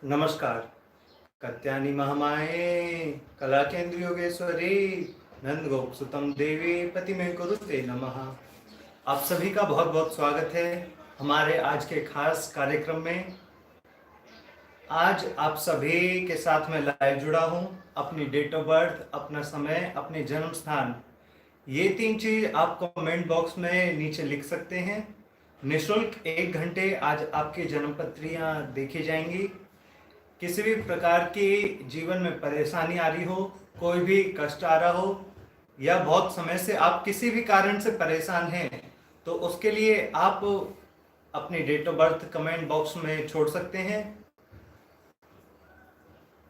नमस्कार। कत्यानि महामाये कलाकेन्द्र योगेश्वरी नंदगोप सुतम देवी पतिमे कुरुते नमः। आप सभी का बहुत बहुत स्वागत है हमारे आज के खास कार्यक्रम में। आज आप सभी के साथ मैं लाइव जुड़ा हूं। अपनी डेट ऑफ बर्थ, अपना समय, अपने जन्म स्थान, ये 3 चीज आप कमेंट बॉक्स में नीचे लिख सकते हैं। निःशुल्क 1 घंटे आज आपकी जन्म पत्रियां देखी जाएंगी। किसी भी प्रकार की जीवन में परेशानी आ रही हो, कोई भी कष्ट आ रहा हो, या बहुत समय से आप किसी भी कारण से परेशान हैं, तो उसके लिए आप अपनी date of birth comment box में छोड़ सकते हैं।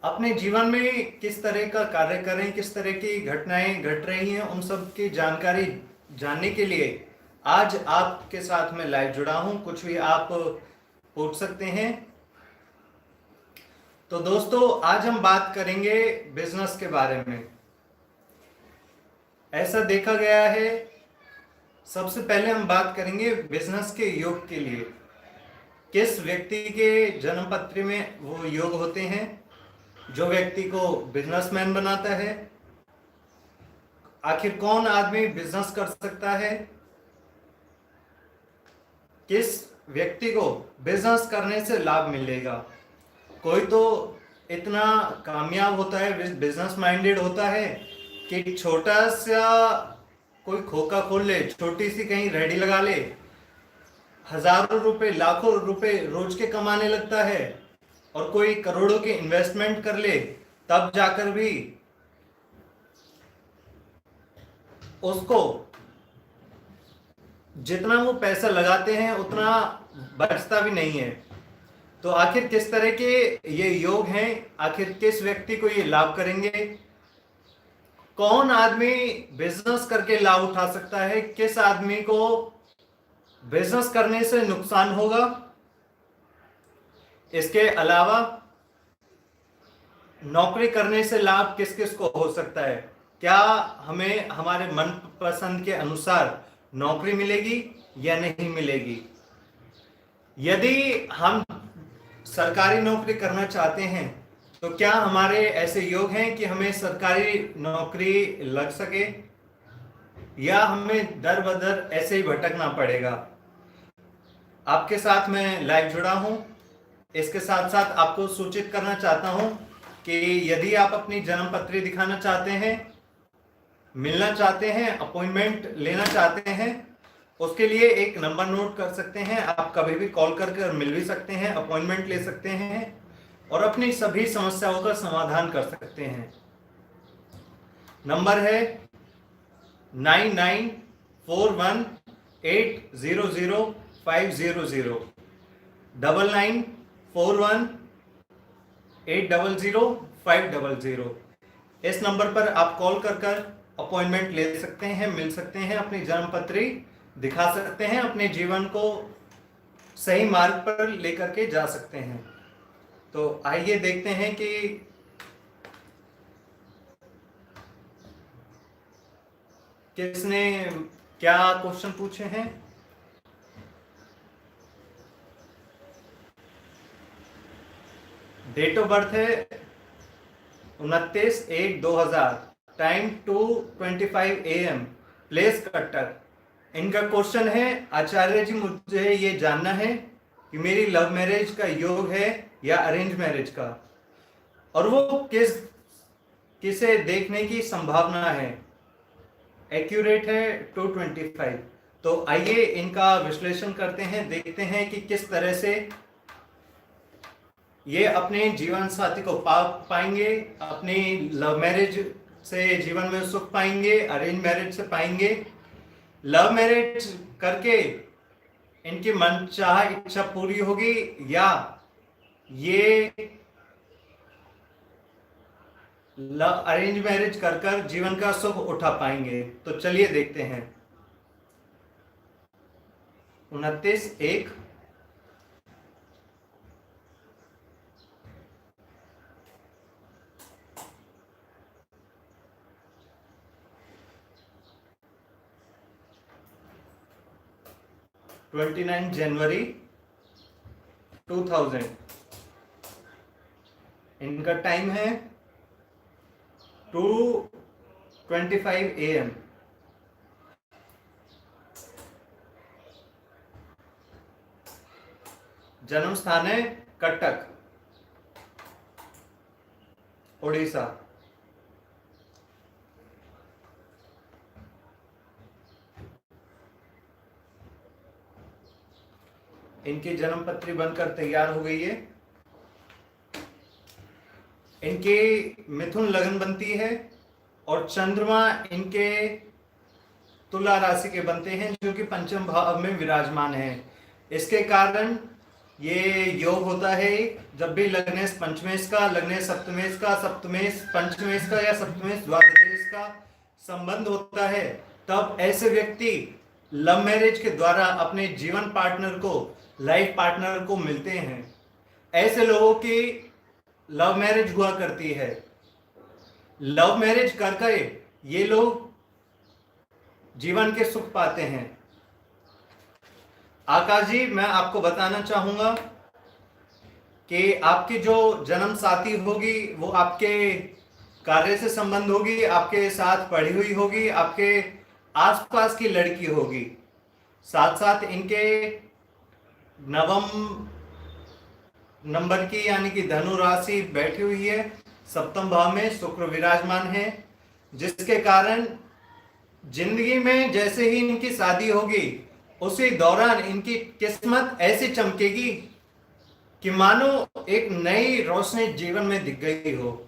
अपने जीवन में किस तरह का कार्य करें, किस तरह की घटनाएं घट रही हैं, उन सब की जानकारी जानने के लिए आज आपके साथ मैं लाइव जुड़ा हूं। कुछ भी आप पूछ सकते हैं। तो दोस्तों, आज हम बात करेंगे बिजनेस के बारे में। ऐसा देखा गया है, सबसे पहले हम बात करेंगे बिजनेस के योग के लिए। किस व्यक्ति के जन्म पत्री में वो योग होते हैं जो व्यक्ति को बिजनेसमैन बनाता है। आखिर कौन आदमी बिजनेस कर सकता है, किस व्यक्ति को बिजनेस करने से लाभ मिलेगा। कोई तो इतना कामयाब होता है, बिजनेस माइंडेड होता है कि छोटा सा कोई खोखा खोल ले, छोटी सी कहीं रेहड़ी लगा ले, हजारों रुपए, लाखों रुपए रोज के कमाने लगता है। और कोई करोड़ों के इन्वेस्टमेंट कर ले, तब जाकर भी उसको जितना वो पैसा लगाते हैं उतना बचता भी नहीं है। तो आखिर किस तरह के ये योग हैं, आखिर किस व्यक्ति को ये लाभ करेंगे, कौन आदमी बिजनेस करके लाभ उठा सकता है, किस आदमी को बिजनेस करने से नुकसान होगा। इसके अलावा नौकरी करने से लाभ किस किस को हो सकता है, क्या हमें हमारे मनपसंद के अनुसार नौकरी मिलेगी या नहीं मिलेगी। यदि हम सरकारी नौकरी करना चाहते हैं तो क्या हमारे ऐसे योग हैं कि हमें सरकारी नौकरी लग सके, या हमें दर बदर ऐसे ही भटकना पड़ेगा। आपके साथ मैं लाइव जुड़ा हूं। इसके साथ साथ आपको सूचित करना चाहता हूं कि यदि आप अपनी जन्म पत्री दिखाना चाहते हैं, मिलना चाहते हैं, अपॉइंटमेंट लेना चाहते हैं, उसके लिए एक नंबर नोट कर सकते हैं। आप कभी भी कॉल करके मिल भी सकते हैं, अपॉइंटमेंट ले सकते हैं और अपनी सभी समस्याओं का समाधान कर सकते हैं। नंबर है 9941800500, 9941800500। इस नंबर पर आप कॉल कर अपॉइंटमेंट ले सकते हैं, मिल सकते हैं, अपनी जन्म पत्री दिखा सकते हैं, अपने जीवन को सही मार्ग पर लेकर के जा सकते हैं। तो आइए देखते हैं कि किसने क्या क्वेश्चन पूछे हैं। डेट ऑफ बर्थ है 29/1/2000, टाइम 2:25 AM, प्लेस कटक। इनका क्वेश्चन है, आचार्य जी मुझे ये जानना है कि मेरी लव मैरिज का योग है या अरेंज मैरिज का, और वो किसे देखने की संभावना है। एक्यूरेट है 2:25। तो आइए इनका विश्लेषण करते हैं, देखते हैं कि किस तरह से ये अपने जीवन साथी को पा पाएंगे, अपनी लव मैरिज से जीवन में सुख पाएंगे, अरेंज मैरिज से पाएंगे। लव मैरिज करके इनकी मनचाहा इच्छा पूरी होगी या ये अरेंज मैरिज कर जीवन का सुख उठा पाएंगे। तो चलिए देखते हैं। 29/1 29 जनवरी 2000। इनका टाइम है 2:25 AM। जन्म स्थान है कटक, उड़ीसा। इनकी जन्म पत्री बनकर तैयार हो गई है। इनके मिथुन लगन बनती है और चंद्रमा इनके तुला राशि के बनते हैं, जो कि पंचम भाव में विराजमान है। इसके कारण ये योग होता है, जब भी लग्नेश पंचमेश का, लग्नेश सप्तमेश का, सप्तमेश पंचमेश का या सप्तमेश द्वादश का संबंध होता है, तब ऐसे व्यक्ति लव मैरिज के द्वारा अपने जीवन पार्टनर को, लाइफ पार्टनर को मिलते हैं। ऐसे लोगों की लव मैरिज हुआ करती है। लव मैरिज करके ये लोग जीवन के सुख पाते हैं। आकाश जी, मैं आपको बताना चाहूंगा कि आपकी जो जन्म साथी होगी वो आपके कार्य से संबंध होगी, आपके साथ पढ़ी हुई होगी, आपके आसपास की लड़की होगी। साथ साथ इनके नवम नंबर की यानी कि धनु राशि बैठी हुई है, सप्तम भाव में शुक्र विराजमान है, जिसके कारण जिंदगी में जैसे ही इनकी शादी होगी उसी दौरान इनकी किस्मत ऐसी चमकेगी कि मानो एक नई रोशनी जीवन में दिख गई हो।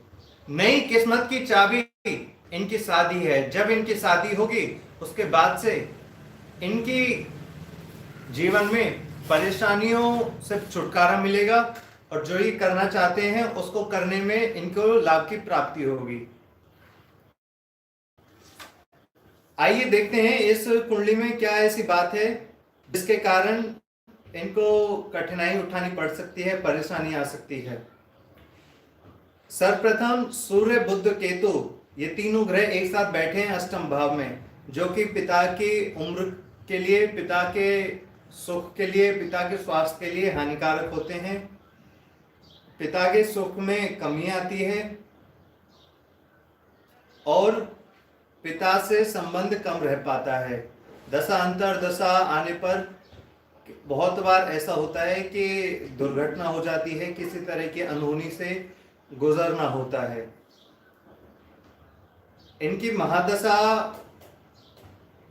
नई किस्मत की चाबी इनकी शादी है। जब इनकी शादी होगी उसके बाद से इनकी जीवन में परेशानियों से छुटकारा मिलेगा और जो ये करना चाहते हैं उसको करने में इनको लाभ की प्राप्ति होगी। आइए देखते हैं इस कुंडली में क्या ऐसी बात है जिसके कारण इनको कठिनाई उठानी पड़ सकती है, परेशानी आ सकती है। सर्वप्रथम सूर्य, बुध, केतु ये तीनों ग्रह एक साथ बैठे हैं अष्टम भाव में, जो कि पिता की उम्र के लिए, पिता के सुख के लिए, पिता के स्वास्थ्य के लिए हानिकारक होते हैं। पिता के सुख में कमी आती है और पिता से संबंध कम रह पाता है। दशा अंतर दशा आने पर बहुत बार ऐसा होता है कि दुर्घटना हो जाती है, किसी तरह की अनहोनी से गुजरना होता है। इनकी महादशा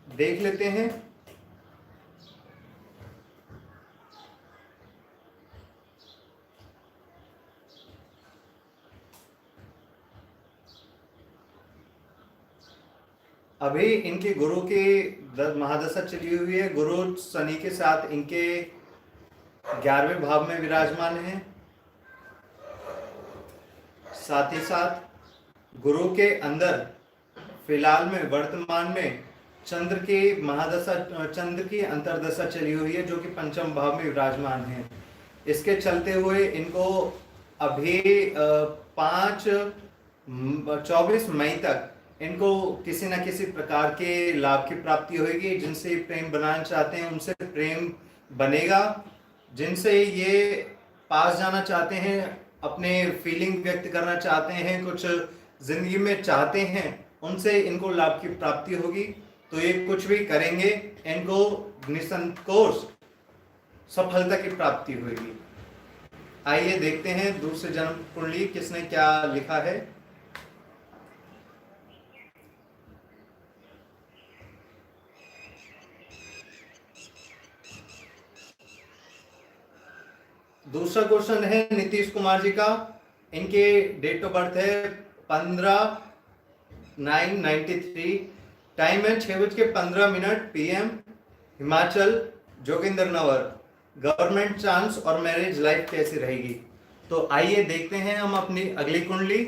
देख लेते हैं। अभी इनके गुरु की महादशा चली हुई है। गुरु शनि के साथ इनके 11वें भाव में विराजमान है। साथ ही साथ गुरु के अंदर फिलहाल में वर्तमान में चंद्र की महादशा, चंद्र की अंतरदशा चली हुई है, जो कि पंचम भाव में विराजमान है। इसके चलते हुए इनको अभी 24 मई तक इनको किसी न किसी प्रकार के लाभ की प्राप्ति होगी। जिनसे प्रेम बनाना चाहते हैं उनसे प्रेम बनेगा, जिनसे ये पास जाना चाहते हैं, अपने फीलिंग व्यक्त करना चाहते हैं, कुछ जिंदगी में चाहते हैं, उनसे इनको लाभ की प्राप्ति होगी। तो ये कुछ भी करेंगे इनको निसंकोच सफलता की प्राप्ति होगी। आइए देखते हैं दूसरे जन्म कुंडली किसने क्या लिखा है। दूसरा क्वेश्चन है नीतीश कुमार जी का। इनके डेट ऑफ बर्थ है 15/9/93। टाइम है 6:15 PM, Himachal, Jogindernagar. Government chance और मैरिज लाइफ कैसी रहेगी। तो आइए देखते हैं हम अपनी अगली कुंडली।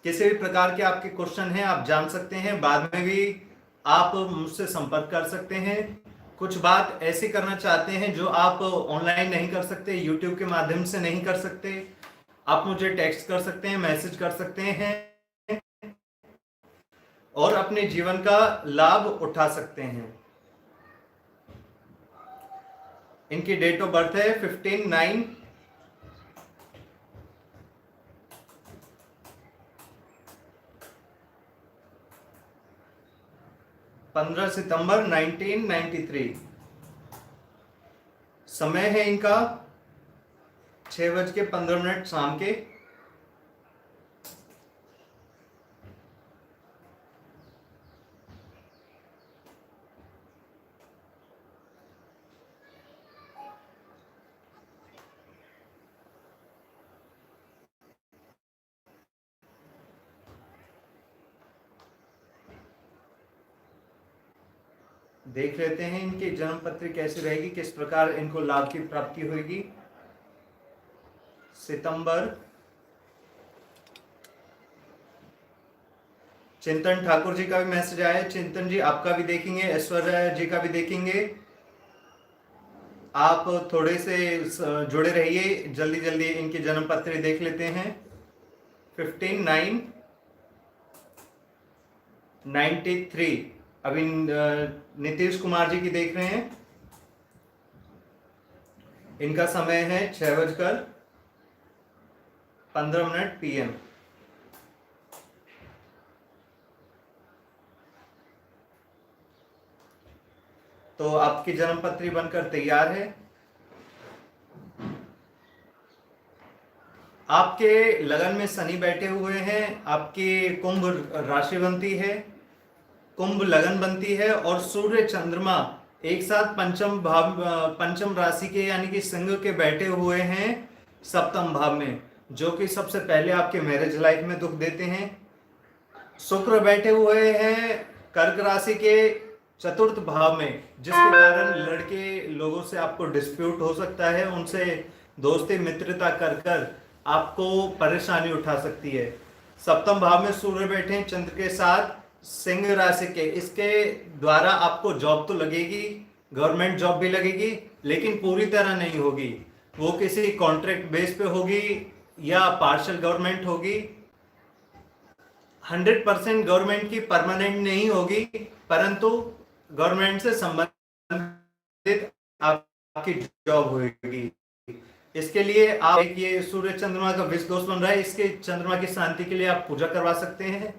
किसी भी प्रकार के आपके क्वेश्चन हैं आप जान सकते हैं, बाद में भी आप मुझसे संपर्क कर सकते हैं। कुछ बात ऐसी करना चाहते हैं जो आप ऑनलाइन नहीं कर सकते, यूट्यूब के माध्यम से नहीं कर सकते, आप मुझे टेक्स्ट कर सकते हैं, मैसेज कर सकते हैं और अपने जीवन का लाभ उठा सकते हैं। इनकी डेट ऑफ बर्थ है 15/9 15 सितंबर 1993। समय है इनका 6:15 शाम के। देख लेते हैं इनकी जन्म पत्री कैसी रहेगी, किस प्रकार इनको लाभ की प्राप्ति होगी। सितंबर, चिंतन ठाकुर जी का भी मैसेज आया है। चिंतन जी आपका भी देखेंगे, ऐश्वर्या जी का भी देखेंगे। आप थोड़े से जुड़े रहिए, जल्दी जल्दी इनकी जन्म पत्री देख लेते हैं। 15/9/93। अभी नीतीश कुमार जी की देख रहे हैं। इनका समय है 6:15 PM। तो आपकी जन्म पत्री बनकर तैयार है। आपके लगन में शनि बैठे हुए हैं, आपकी कुंभ राशि बनती है, कुंभ लगन बनती है, और सूर्य चंद्रमा एक साथ पंचम राशि के यानी कि सिंह के बैठे हुए हैं सप्तम भाव में, जो कि सबसे पहले आपके मैरिज लाइफ में दुख देते हैं। शुक्र बैठे हुए हैं कर्क राशि के चतुर्थ भाव में, जिसके कारण लड़के लोगों से आपको डिस्प्यूट हो सकता है, उनसे दोस्ती मित्रता कर कर आपको परेशानी उठा सकती है। सप्तम भाव में सूर्य बैठे हैं चंद्र के साथ सिंह राशि के, इसके द्वारा आपको जॉब तो लगेगी, गवर्नमेंट जॉब भी लगेगी, लेकिन पूरी तरह नहीं होगी। वो किसी कॉन्ट्रैक्ट बेस पे होगी या पार्शियल गवर्नमेंट होगी। 100% गवर्नमेंट की परमानेंट नहीं होगी, परंतु गवर्नमेंट से संबंधित आपकी जॉब होगी। इसके लिए आप ये सूर्य चंद्रमा का विष दोष बन रहा है, इसके चंद्रमा की शांति के लिए आप पूजा करवा सकते हैं,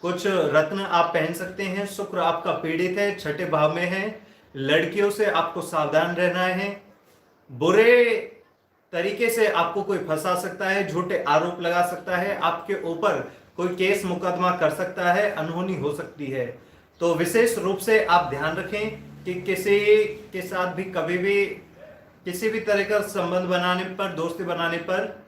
कुछ रत्न आप पहन सकते हैं। शुक्र आपका पीड़ित है, छठे भाव में है, लड़कियों से आपको सावधान रहना है। बुरे तरीके से आपको कोई फंसा सकता है, झूठे आरोप लगा सकता है, आपके ऊपर कोई केस मुकदमा कर सकता है, अनहोनी हो सकती है। तो विशेष रूप से आप ध्यान रखें कि किसी के साथ भी कभी भी किसी भी तरह का संबंध बनाने पर, दोस्ती बनाने पर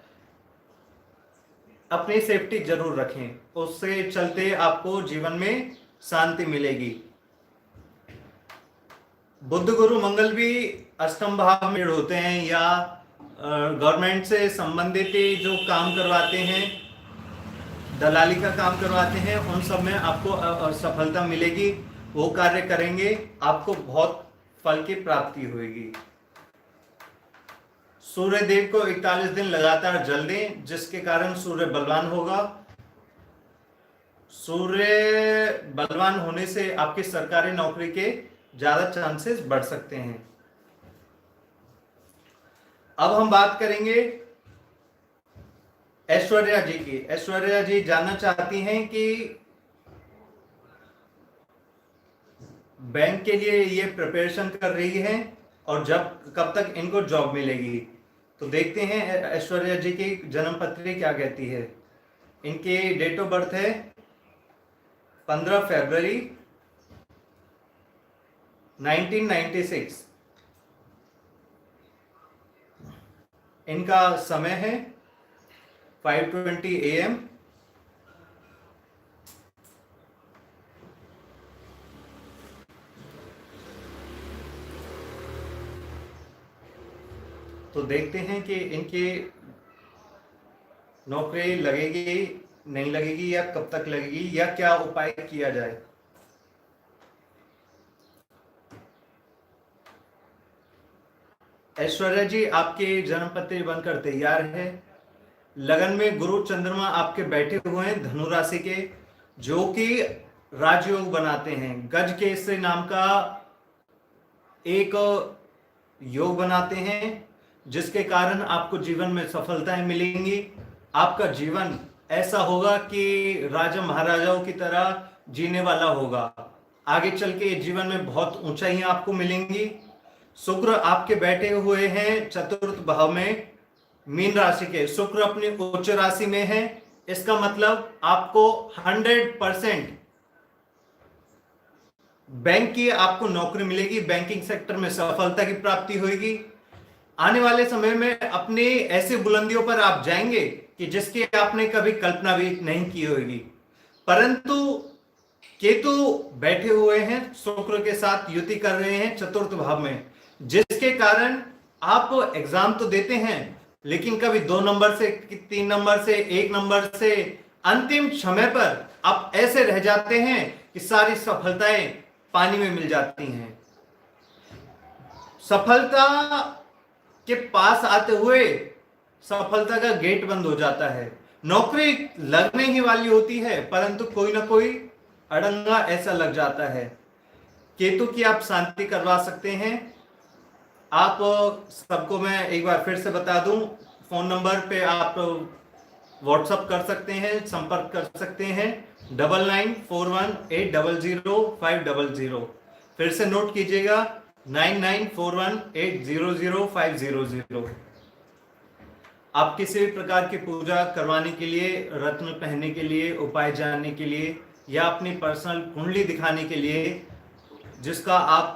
अपनी सेफ्टी जरूर रखें, उससे चलते आपको जीवन में शांति मिलेगी। बुध गुरु मंगल भी अष्टम भाव में होते हैं, या गवर्नमेंट से संबंधित जो काम करवाते हैं, दलाली का काम करवाते हैं, उन सब में आपको सफलता मिलेगी। वो कार्य करेंगे, आपको बहुत फल की प्राप्ति होगी। सूर्य देव को 41 दिन लगातार जल दें, जिसके कारण सूर्य बलवान होगा। सूर्य बलवान होने से आपकी सरकारी नौकरी के ज्यादा चांसेस बढ़ सकते हैं। अब हम बात करेंगे ऐश्वर्या जी की। ऐश्वर्या जी जानना चाहती हैं कि बैंक के लिए ये प्रिपरेशन कर रही हैं और कब तक इनको जॉब मिलेगी। तो देखते हैं ऐश्वर्या जी की जन्म पत्री क्या कहती है। इनकी डेट ऑफ बर्थ है 15 फरवरी 1996। इनका समय है 5:20 AM। तो देखते हैं कि इनकी नौकरी लगेगी नहीं लगेगी, या कब तक लगेगी, या क्या उपाय किया जाए। ऐश्वर्या जी आपकी जन्म पत्री बनकर तैयार है। लगन में गुरु चंद्रमा आपके बैठे हुए हैं धनु राशि के, जो कि राजयोग बनाते हैं। गज केसरी नाम का एक योग बनाते हैं, जिसके कारण आपको जीवन में सफलताएं मिलेंगी। आपका जीवन ऐसा होगा कि राजा महाराजाओं की तरह जीने वाला होगा। आगे चल के जीवन में बहुत ऊंचाइयां आपको मिलेंगी। शुक्र आपके बैठे हुए हैं चतुर्थ भाव में, मीन राशि के। शुक्र अपनी उच्च राशि में है, इसका मतलब आपको 100% बैंक की आपको नौकरी मिलेगी, बैंकिंग सेक्टर में सफलता की प्राप्ति होगी। आने वाले समय में अपने ऐसे बुलंदियों पर आप जाएंगे कि जिसकी आपने कभी कल्पना भी नहीं की होगी। परंतु केतु बैठे हुए हैं, शुक्र के साथ युति कर रहे हैं चतुर्थ भाव में, जिसके कारण आप एग्जाम तो देते हैं लेकिन कभी 2 नंबर से, 3 नंबर से, 1 नंबर से, अंतिम समय पर आप ऐसे रह जाते हैं कि सारी सफलताएं पानी में मिल जाती हैं। सफलता के पास आते हुए सफलता का गेट बंद हो जाता है। नौकरी लगने ही वाली होती है परंतु कोई ना कोई अड़ंगा ऐसा लग जाता है। केतु की आप शांति करवा सकते हैं। आप सबको मैं एक बार फिर से बता दूं, फोन नंबर पे आप व्हाट्सएप कर सकते हैं, संपर्क कर सकते हैं 9941800500। फिर से नोट कीजिएगा 9941800500। आप किसी भी प्रकार की पूजा करवाने के लिए, रत्न पहनने के लिए, उपाय जानने के लिए या अपनी पर्सनल कुंडली दिखाने के लिए, जिसका आप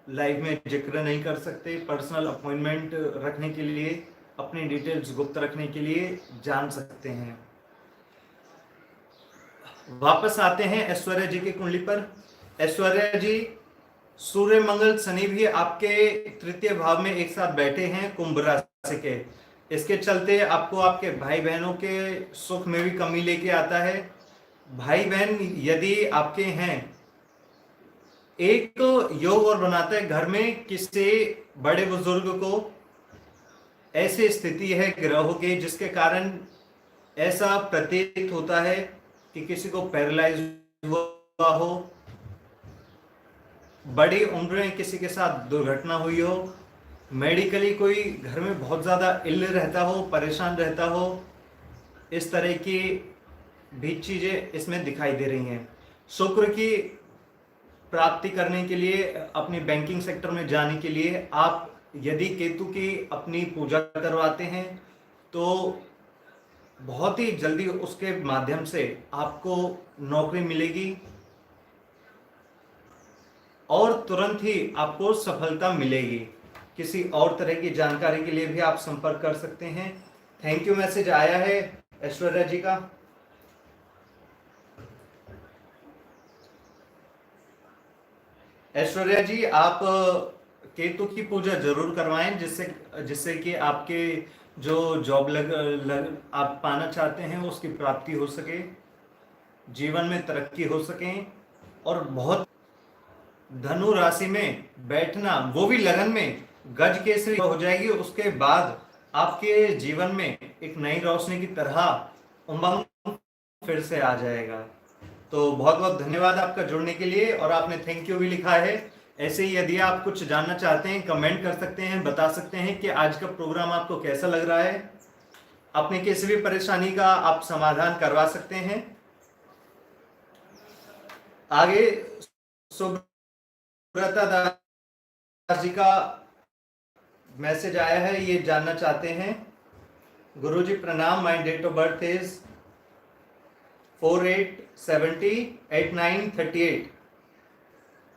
लाइव में जिक्र नहीं कर सकते, पर्सनल अपॉइंटमेंट रखने के लिए, अपनी डिटेल्स गुप्त रखने के लिए जान सकते हैं। वापस आते हैं ऐश्वर्या जी की कुंडली पर। ऐश्वर्या जी, सूर्य मंगल शनि भी आपके तृतीय भाव में एक साथ बैठे हैं कुंभ राशि के। इसके चलते आपको आपके भाई बहनों के सुख में भी कमी लेके आता है। भाई बहन यदि आपके हैं, एक योग और बनाता है घर में किसी बड़े बुजुर्ग को ऐसी स्थिति है ग्रहों की जिसके कारण ऐसा प्रतीत होता है कि किसी को पैरालाइज हुआ हो, बड़ी उम्र में किसी के साथ दुर्घटना हुई हो, मेडिकली कोई घर में बहुत ज्यादा इल रहता हो, परेशान रहता हो, इस तरह की भी चीजें इसमें दिखाई दे रही हैं। शुक्र की प्राप्ति करने के लिए, अपनी बैंकिंग सेक्टर में जाने के लिए आप यदि केतु की अपनी पूजा करवाते हैं तो बहुत ही जल्दी उसके माध्यम से आपको नौकरी मिलेगी और तुरंत ही आपको सफलता मिलेगी। किसी और तरह की जानकारी के लिए भी आप संपर्क कर सकते हैं। थैंक यू मैसेज आया है ऐश्वर्या जी का। ऐश्वर्या जी, आप केतु की पूजा जरूर करवाएं जिससे कि आपके जो जॉब आप पाना चाहते हैं उसकी प्राप्ति हो सके, जीवन में तरक्की हो सके और बहुत धनु राशि में बैठना, वो भी लगन में, गज केसरी हो जाएगी। उसके बाद आपके जीवन में एक नई रोशनी की तरह उमंग फिर से आ जाएगा। तो बहुत बहुत धन्यवाद आपका जुड़ने के लिए, और आपने थैंक यू भी लिखा है। ऐसे ही यदि आप कुछ जानना चाहते हैं कमेंट कर सकते हैं, बता सकते हैं कि आज का प्रोग्राम आपको कैसा लग रहा है। अपनी किसी भी परेशानी का आप समाधान करवा सकते हैं। आगे सुब्रता दास जी का मैसेज आया है, ये जानना चाहते हैं। गुरुजी प्रणाम, my date of birth is 48708938,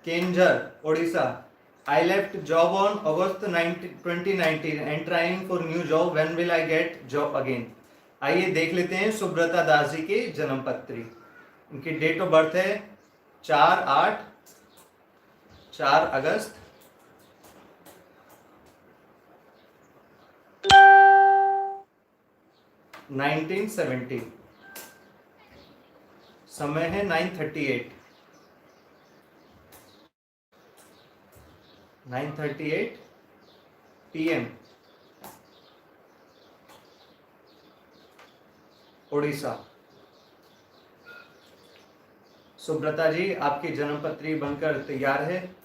Keonjhar, Odisha. I left job on August 2019 and trying for new job. When will I get job again? आइए देख लेते हैं सुब्रता दास जी की जन्म पत्री। उनकी डेट ऑफ बर्थ है 4 अगस्त 1970। समय है 9:38 PM, ओडिशा। सुब्रता जी, आपकी जन्मपत्री बनकर तैयार है।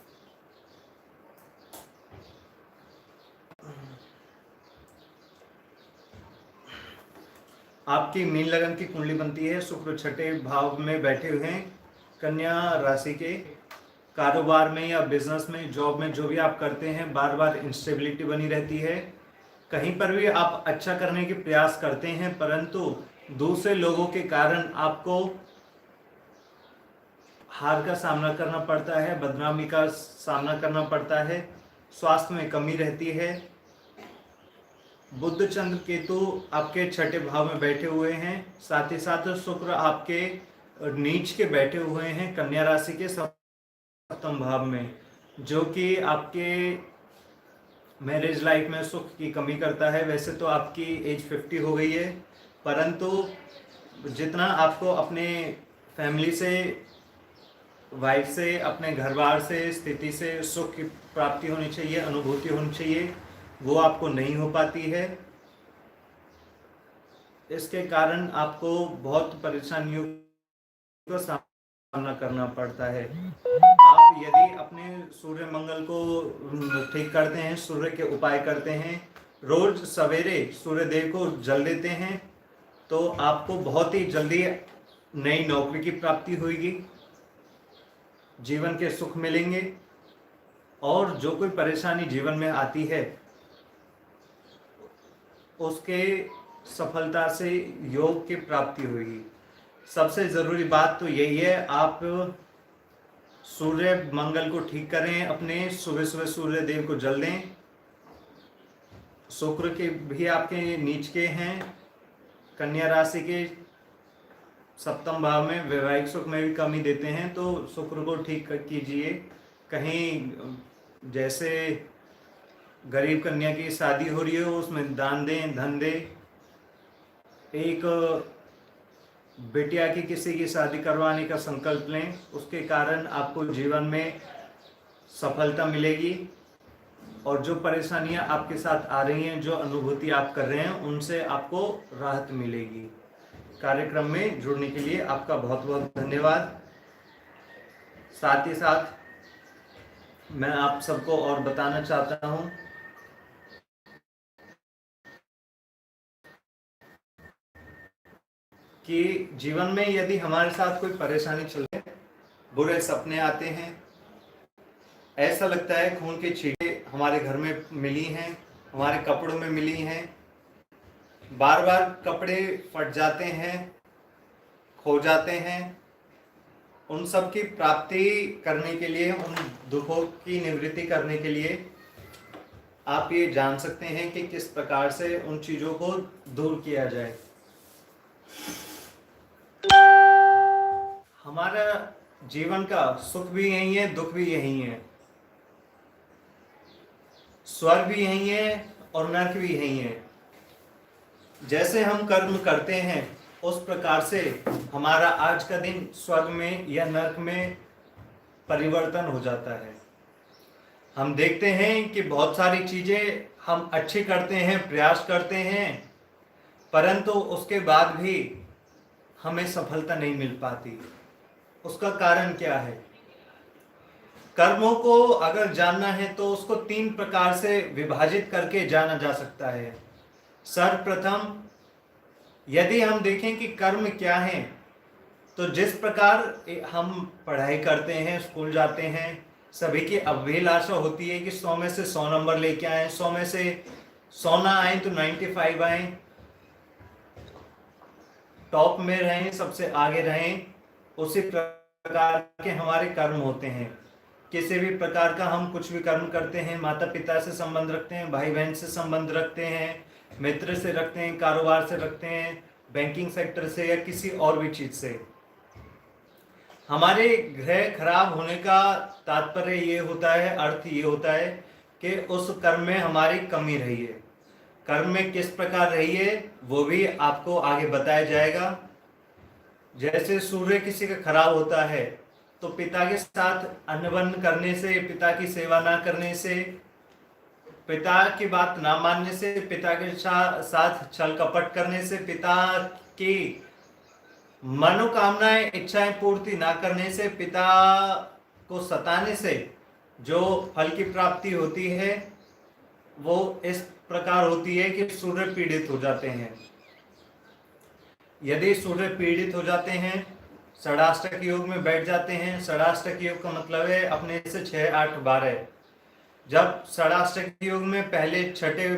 आपकी मीन लगन की कुंडली बनती है, शुक्र छठे भाव में बैठे हुए हैं कन्या राशि के। कारोबार में या बिजनेस में, जॉब में, जो भी आप करते हैं, बार बार इंस्टेबिलिटी बनी रहती है। कहीं पर भी आप अच्छा करने के प्रयास करते हैं, परंतु दूसरे लोगों के कारण आपको हार का सामना करना पड़ता है, बदनामी का सामना करना पड़ता है, स्वास्थ्य में कमी रहती है। बुध चंद्र केतु आपके छठे भाव में बैठे हुए हैं, साथ ही साथ शुक्र आपके नीच के बैठे हुए हैं कन्या राशि के सप्तम भाव में, जो कि आपके मैरिज लाइफ में सुख की कमी करता है। वैसे तो आपकी एज 50 हो गई है, परंतु जितना आपको अपने फैमिली से, वाइफ से, अपने घर बार से, स्थिति से सुख की प्राप्ति होनी चाहिए, अनुभूति होनी चाहिए, वो आपको नहीं हो पाती है। इसके कारण आपको बहुत परेशानियों का सामना करना पड़ता है। आप यदि अपने सूर्य मंगल को ठीक करते हैं, सूर्य के उपाय करते हैं, रोज सवेरे सूर्य देव को जल देते हैं, तो आपको बहुत ही जल्दी नई नौकरी की प्राप्ति होगी, जीवन के सुख मिलेंगे, और जो कोई परेशानी जीवन में आती है उसके सफलता से योग की प्राप्ति होगी। सबसे जरूरी बात तो यही है, आप सूर्य मंगल को ठीक करें, अपने सुबह सुबह सूर्य देव को जल दें। शुक्र के भी आपके नीच के हैं, कन्या राशि के सप्तम भाव में, वैवाहिक सुख में भी कमी देते हैं, तो शुक्र को ठीक कीजिए। कहीं जैसे गरीब कन्या की शादी हो रही हो, उसमें दान दें, धन दें। एक बेटिया की किसी की शादी करवाने का संकल्प लें, उसके कारण आपको जीवन में सफलता मिलेगी, और जो परेशानियां आपके साथ आ रही हैं, जो अनुभूति आप कर रहे हैं, उनसे आपको राहत मिलेगी। कार्यक्रम में जुड़ने के लिए आपका बहुत बहुत धन्यवाद। साथ ही साथ मैं आप सबको और बताना चाहता हूं कि जीवन में यदि हमारे साथ कोई परेशानी चल रही है, बुरे सपने आते हैं, ऐसा लगता है खून की छींटें हमारे घर में मिली हैं, हमारे कपड़ों में मिली हैं, बार बार कपड़े फट जाते हैं, खो जाते हैं, उन सब की प्राप्ति करने के लिए, उन दुखों की निवृत्ति करने के लिए आप ये जान सकते हैं कि किस प्रकार से उन चीजों को दूर किया जाए। हमारा जीवन का सुख भी यही है, दुख भी यही है, स्वर्ग भी यही है और नरक भी यही है। जैसे हम कर्म करते हैं उस प्रकार से हमारा आज का दिन स्वर्ग में या नरक में परिवर्तन हो जाता है। हम देखते हैं कि बहुत सारी चीजें हम अच्छी करते हैं, प्रयास करते हैं, परंतु उसके बाद भी हमें सफलता नहीं मिल पाती। उसका कारण क्या है? कर्मों को अगर जानना है तो उसको 3 प्रकार से विभाजित करके जाना जा सकता है। सर्वप्रथम यदि हम देखें कि कर्म क्या है, तो जिस प्रकार हम पढ़ाई करते हैं, स्कूल जाते हैं, सभी की अभिलाषा होती है कि 100 में से 100 नंबर लेके आए, 100 में से 100 ना आए तो 95 आए, टॉप में रहें, सबसे आगे रहें। उसी प्रकार के हमारे कर्म होते हैं। किसी भी प्रकार का हम कुछ भी कर्म करते हैं, माता पिता से संबंध रखते हैं, भाई बहन से संबंध रखते हैं, मित्र से रखते हैं, कारोबार से रखते हैं, बैंकिंग सेक्टर से या किसी और भी चीज से। हमारे ग्रह खराब होने का तात्पर्य ये होता है, अर्थ ये होता है कि उस कर्म में हमारी कमी रही है। कर्म में किस प्रकार रही है वो भी आपको आगे बताया जाएगा। जैसे सूर्य किसी का खराब होता है तो पिता के साथ अनबन करने से, पिता की सेवा ना करने से, पिता की बात ना मानने से, पिता के साथ छल कपट करने से, पिता की मनोकामनाएं, इच्छाएं पूर्ति ना करने से, पिता को सताने से जो फल की प्राप्ति होती है वो इस प्रकार होती है कि सूर्य पीड़ित हो जाते हैं। यदि सूर्य पीड़ित हो जाते हैं, षडाष्टक योग में बैठ जाते हैं। षडाष्टक योग का मतलब है अपने से 6, 8, 12। जब षडाष्टक योग में पहले छठे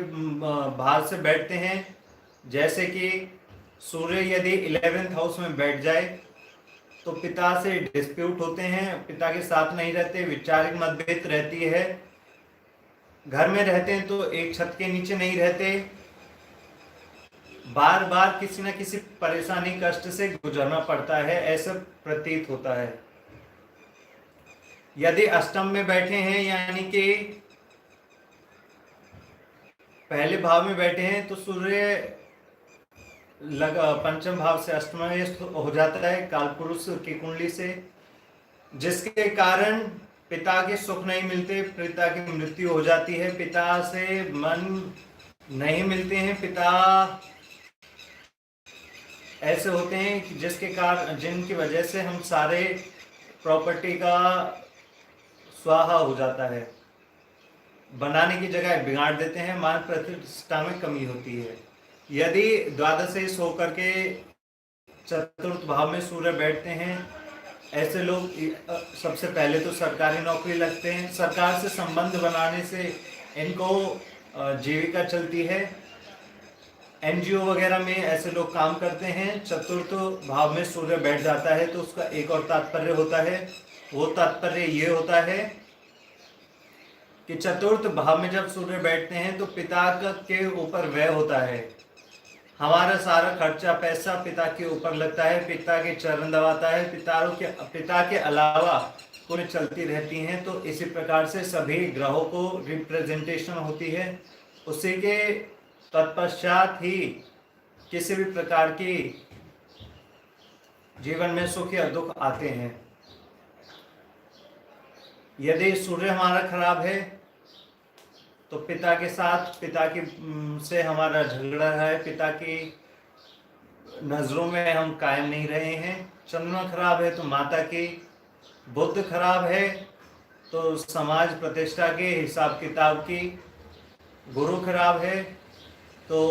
भाव से बैठते हैं, जैसे कि सूर्य यदि 11th हाउस में बैठ जाए तो पिता से डिस्प्यूट होते हैं, पिता के साथ नहीं रहते, वैचारिक मतभेद रहती है। घर में रहते हैं तो एक छत के नीचे नहीं रहते, बार बार किसी न किसी परेशानी कष्ट से गुजरना पड़ता है, ऐसा प्रतीत होता है। यदि अष्टम में बैठे हैं यानी कि पहले भाव में बैठे हैं तो सूर्य पंचम भाव से अष्टम हो जाता है कालपुरुष की कुंडली से, जिसके कारण पिता के सुख नहीं मिलते, पिता की मृत्यु हो जाती है, पिता से मन नहीं मिलते हैं, पिता ऐसे होते हैं कि जिसके कारण जिनकी वजह से हम सारे प्रॉपर्टी का स्वाहा हो जाता है, बनाने की जगह बिगाड़ देते हैं, मान प्रतिष्ठा में कमी होती है। यदि द्वादश होकर के चतुर्थ भाव में सूर्य बैठते हैं, ऐसे लोग सबसे पहले तो सरकारी नौकरी लगते हैं, सरकार से संबंध बनाने से इनको जीविका चलती है, एनजीओ वगैरह में ऐसे लोग काम करते हैं। चतुर्थ भाव में सूर्य बैठ जाता है तो उसका एक और तात्पर्य होता है, वो तात्पर्य ये होता है कि चतुर्थ भाव में जब सूर्य बैठते हैं तो पिता के ऊपर व्यय होता है, हमारा सारा खर्चा पैसा पिता के ऊपर लगता है, पिता के चरण दबाता है, पिता के अलावा कुछ चलती रहती हैं। तो इसी प्रकार से सभी ग्रहों को रिप्रेजेंटेशन होती है, उसी के तत्पश्चात ही किसी भी प्रकार की जीवन में सुख या दुख आते हैं। यदि सूर्य हमारा खराब है तो पिता के साथ से हमारा झगड़ा है, पिता की नजरों में हम कायम नहीं रहे हैं। चंद्रमा खराब है तो माता की, बुद्ध खराब है तो समाज प्रतिष्ठा के हिसाब किताब की, गुरु खराब है तो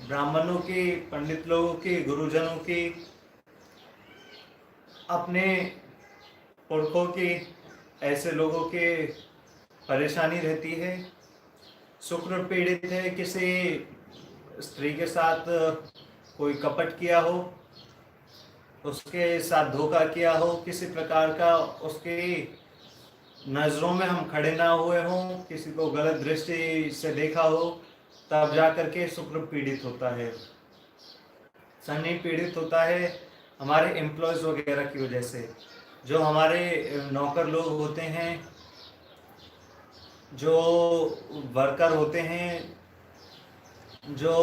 ब्राह्मणों की, पंडित लोगों की, गुरुजनों की, अपने पुरखों की, ऐसे लोगों के परेशानी रहती है। शुक्र पीड़ित है, किसी स्त्री के साथ कोई कपट किया हो, उसके साथ धोखा किया हो, किसी प्रकार का उसकी नजरों में हम खड़े ना हुए हों, किसी को गलत दृष्टि से देखा हो, तब जाकर के शुक्र पीड़ित होता है। शनि पीड़ित होता है हमारे एम्प्लॉयज वगैरह की वजह से, जो हमारे नौकर लोग होते हैं, जो वर्कर होते हैं, जो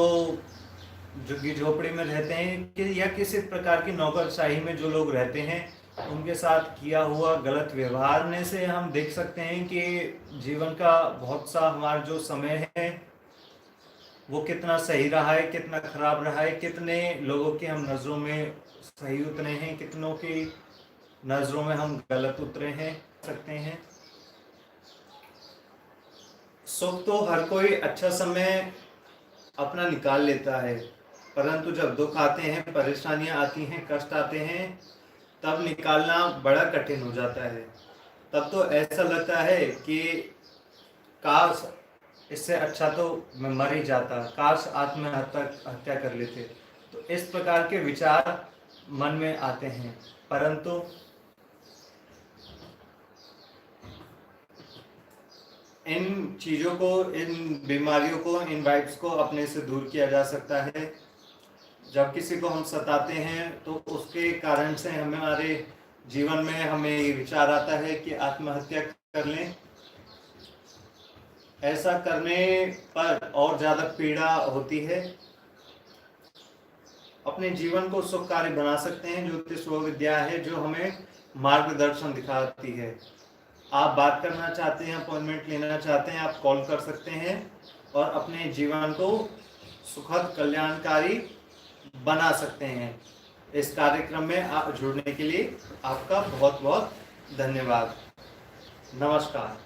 झुग्गी झोपड़ी में रहते हैं कि या किसी प्रकार की नौकरशाही में जो लोग रहते हैं, उनके साथ किया हुआ गलत व्यवहार ने से हम देख सकते हैं कि जीवन का बहुत सा हमारा जो समय है वो कितना सही रहा है, कितना खराब रहा है, कितने लोगों की हम नज़रों में सही उतरे हैं, कितनों की नज़रों में हम गलत उतरे हैं सकते हैं। सुख तो हर कोई अच्छा समय अपना निकाल लेता है, परंतु जब दुख आते हैं, परेशानियां आती हैं, कष्ट आते हैं, तब निकालना बड़ा कठिन हो जाता है। तब तो ऐसा लगता है कि काश इससे अच्छा तो मैं मर ही जाता, काश आत्महत्या कर लेते। तो इस प्रकार के विचार मन में आते हैं, परंतु इन चीज़ों को, इन बीमारियों को, इन वाइब्स को अपने से दूर किया जा सकता है। जब किसी को हम सताते हैं तो उसके कारण से हमारे जीवन में हमें ये विचार आता है कि आत्महत्या कर लें। ऐसा करने पर और ज़्यादा पीड़ा होती है। अपने जीवन को सुखकारी बना सकते हैं। ज्योतिष वो विद्या है जो हमें मार्गदर्शन दिखाती है। आप बात करना चाहते हैं, अपॉइंटमेंट लेना चाहते हैं, आप कॉल कर सकते हैं और अपने जीवन को सुखद कल्याणकारी बना सकते हैं। इस कार्यक्रम में जुड़ने के लिए आपका बहुत बहुत धन्यवाद। नमस्कार।